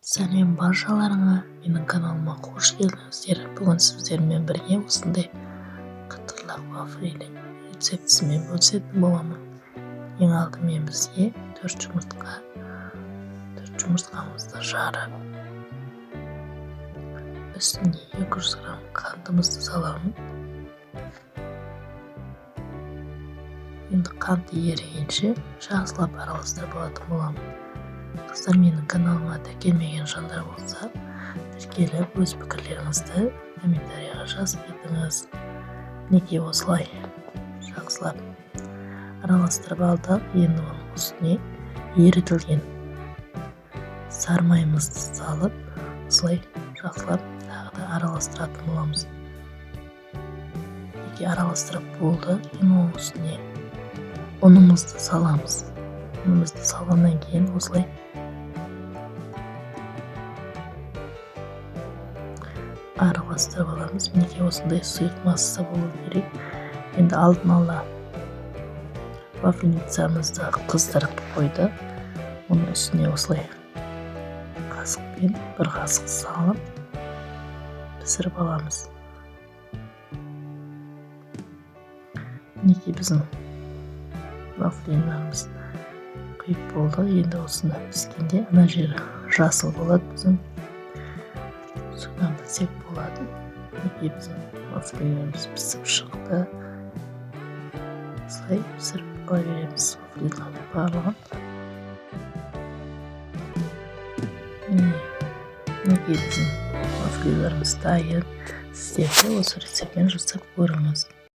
Сәлем баршаларыңа, менің каналыма қош келдіңіздер. Бүгін сіздермен бірге осындай қытырлақ вафли рецептісімен бөлісетін боламын. Ең алдымен бізге 4 жұмыртқамызды жарып, үстіне 200 грамм қантымызды саламын. Енді қант ерігенше жақсылап араластырып алатын боламын. Қыздар, менің каналыма тіркелмеген жандар болса, тіркеліп, өз пікірлеріңізді комментарияға жазып кетіңіз. Неге осылай жақсылап араластырып алдық. Енді оның үстіне ерітілген сармаймызды салып, осылай жақсылап тағы да араластыратын боламыз. Неге араластырып болды, енді оның үстіне ұнымызды саламыз. Ұнымызды салғаннан кейін осылай араластырып аламыз. Мінекей осындай сұйық масса болу керек. Енді алдын ала вафлицамызды қыздырып қойды. Оның үстіне осылай қасықпен бір қасық салып пісіріп аламыз. Мінекей біздің вафлиларымыз құйып болды. Енді осыны піскенде ана жері жасыл болады, біздің содан білсек болады. Неге біздің вафлиларымыз пісіп шықты. Осылай пісіріп ала береміз вафлилардың барлығын. Неге біздің вафлиларымыз дайын. Сіздер де осы рецептпен жасап көріңіз.